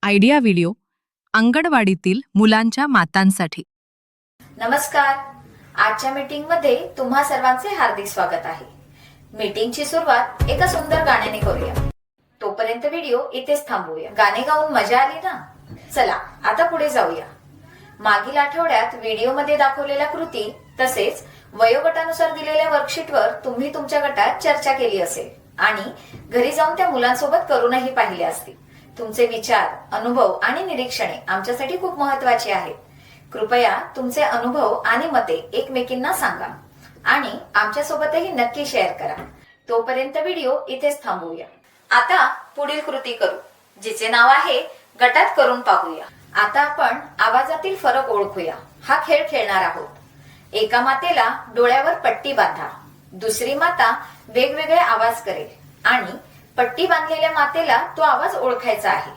Idea video अंगणवाडीतील मुलांच्या मातांसाठी। नमस्कार। आजच्या मीटिंगमध्ये तुम्हा सर्वांचे हार्दिक स्वागत आहे। मीटिंगची सुरुवात एका सुंदर गाण्याने करूया। तोपर्यंत व्हिडिओ इथेच थांबवूया। गाणे गाऊन मजा आली ना? चला आता पुढे जाऊया। मागील आठवड्यात व्हिडिओमध्ये दाखवलेल्या कृती तसेच वयोगटानुसार दिलेल्या वर्कशीटवर तुम्ही तुमच्या गटात चर्चा केली असेल आणि घरी जाऊन त्या मुलांसोबत करूनही पाहिले असतील। तुमचे विचार, अनुभव आणि निरीक्षणे आमच्यासाठी खूप महत्त्वाची आहेत। कृपया तुमचे अनुभव आणि मते एकमेकींना सांगा आणि आमच्यासोबतही नक्की शेअर करा। तोपर्यंत व्हिडिओ इथेच थांबवूया। आता पुढील कृती करू, जिचे नाव आहे गटात करून पाहूया। आता आपण आवाजातील फरक ओळखूया। हा खेळ खेळणार आहोत। एका मातेला डोळ्यावर पट्टी बांधा, दुसरी माता वेगवेगळे आवाज करेल आणि पट्टी बांधलेल्या मातेला तो आवाज ओळखायचा आहे।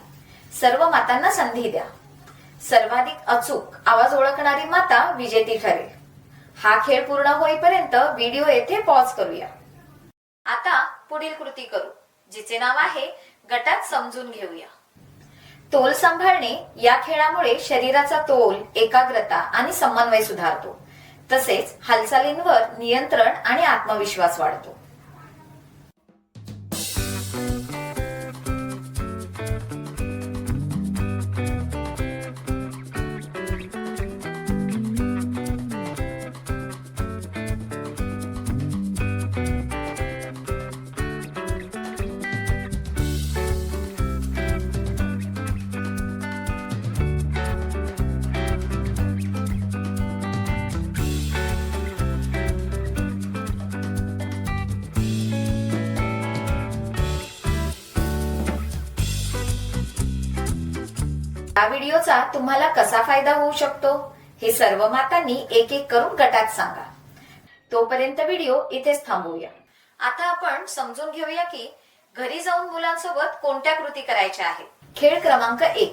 सर्व मातांना संधी द्या। सर्वाधिक अचूक आवाज ओळखणारी माता विजेती ठरेल। हा खेळ पूर्ण होईपर्यंत व्हिडिओ येथे पॉज करूया। आता पुढील कृती करू, जिचे नाव आहे गटात समजून घेऊया। तोल सांभाळणे या खेळामुळे शरीराचा तोल, एकाग्रता आणि समन्वय सुधारतो। तसेच हालचालींवर नियंत्रण आणि आत्मविश्वास वाढतो। या व्हिडिओचा तुम्हाला कसा फायदा होऊ शकतो हे सर्व मातांनी एक एक करून गटात सांगा। तोपर्यंत व्हिडिओ इथेच थांबवूया। आता आपण समजून घेऊया की घरी जाऊन मुलांसोबत कोणत्या कृती करायच्या आहेत। खेळ क्रमांक 1,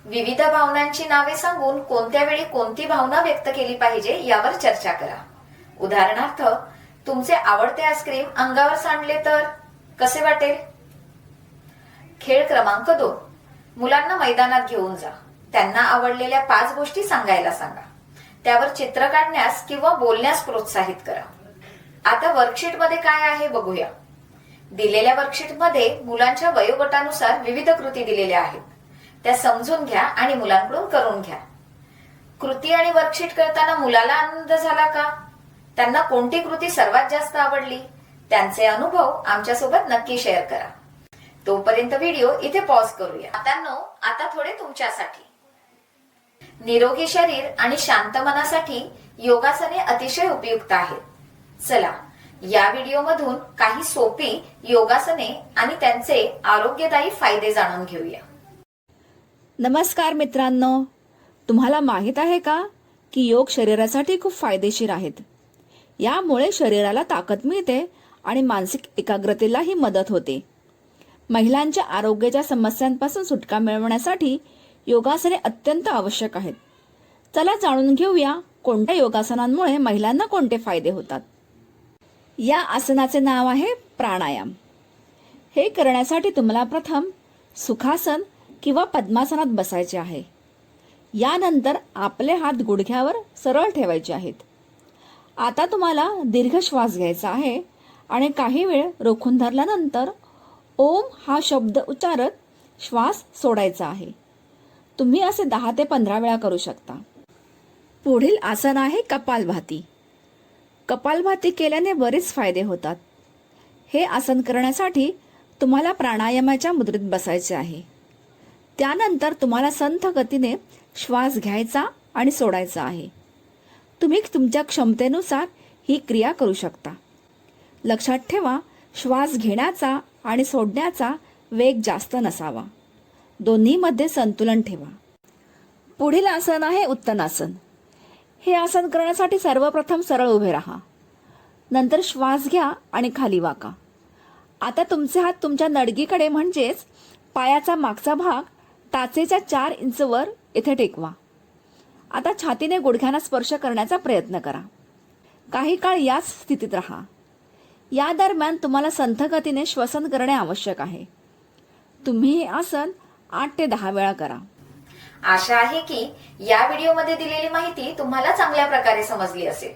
विविध भावनांची नावे सांगून कोणत्या वेळी कोणती भावना व्यक्त केली पाहिजे यावर चर्चा करा। उदाहरणार्थ, तुमचे आवडते आईस्क्रीम अंगावर सांडले तर कसे वाटेल? खेळ क्रमांक 2, मुलांना मैदानात घेऊन जा, त्यांना आवडलेल्या 5 गोष्टी सांगायला सांगा, त्यावर चित्र काढण्यास किंवा बोलण्यास प्रोत्साहित करा। आता वर्कशीट मध्ये काय आहे बघूया। दिलेल्या वर्कशीट मध्ये मुलांच्या वयोगटानुसार विविध कृती दिलेल्या आहेत, त्या समजून घ्या आणि मुलांकडून करून घ्या। कृती आणि वर्कशीट करताना मुलाला आनंद झाला का? त्यांना कोणती कृती सर्वात जास्त आवडली? त्यांचे अनुभव आमच्यासोबत नक्की शेअर करा। तोपर्यंत व्हिडिओ इथे पॉज करूया। आता थोडे तुमच्यासाठी। निरोगी शरीर आणि शांत मनासाठी योगासने अतिशय उपयुक्त आहेत। चला या व्हिडिओ मधून काही सोपी योगासने आणि त्यांचे आरोग्यदायी फायदे जाणून घेऊया। नमस्कार मित्रांनो, तुम्हाला माहित आहे का की योग शरीरासाठी खूप फायदेशीर आहेत। यामुळे शरीराला ताकद मिळते आणि मानसिक एकाग्रतेलाही मदत होते। महिलांच्या आरोग्याच्या समस्यांपासून सुटका मिळवण्यासाठी योगासने अत्यंत आवश्यक आहेत। चला जाणून घेऊया कोणत्या योगासनांमुळे महिलांना कोणते फायदे होतात। या आसनाचे नाव आहे प्राणायाम। हे करण्यासाठी तुम्हाला प्रथम सुखासन किंवा पद्मासनात बसायचे आहे। यानंतर आपले हात गुडघ्यावर सरळ ठेवायचे आहेत। आता तुम्हाला दीर्घ श्वास घ्यायचा आहे आणि काही वेळ रोखून धरल्यानंतर ओम हा शब्द उच्चारत श्वास सोडायचा आहे। तुम्ही असे 10 ते 15 वेळा करू शकता। पुढील आसन आहे कपालभाती। कपालभाती केल्याने बरेच फायदे होतात। हे आसन करण्यासाठी तुम्हाला प्राणायामाच्या मुद्रेत बसायचे आहे। त्यानंतर तुम्हाला संथ गतीने श्वास घ्यायचा आणि सोडायचा आहे। तुम्ही तुमच्या क्षमतेनुसार ही क्रिया करू शकता। लक्षात ठेवा, श्वास घेण्याचा आणि सोडण्याचा वेग जास्त नसावा। दोन्हीमध्ये संतुलन ठेवा। पुढील आसन आहे उत्तनासन। हे आसन करण्यासाठी सर्वप्रथम सरळ उभे राहा, नंतर श्वास घ्या आणि खाली वाका। आता तुमचे हात तुमच्या नडगीकडे म्हणजेच पायाचा मागचा भाग टाचेच्या 4 इंच वर इथे टेकवा। आता छातीने गुडघ्यांना स्पर्श करण्याचा प्रयत्न करा। काही काळ याच स्थितीत राहा। या दरम्यान तुम्हाला संथ गतीने श्वसन करणे आवश्यक आहे। तुम्ही हे आसन 8 ते 10 वेळा करा. आशा आहे की या व्हिडिओमध्ये दिलेली माहिती तुम्हाला चांगल्या प्रकारे समजली असेल.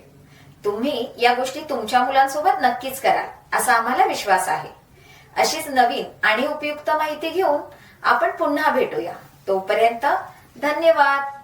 तुम्ही या गोष्टी तुमच्या मुलांसोबत नक्कीच कराल असा आम्हाला विश्वास आहे. अशीच नवीन आणि उपयुक्त माहिती घेऊन आपण पुन्हा भेटूया. तोपर्यंत धन्यवाद.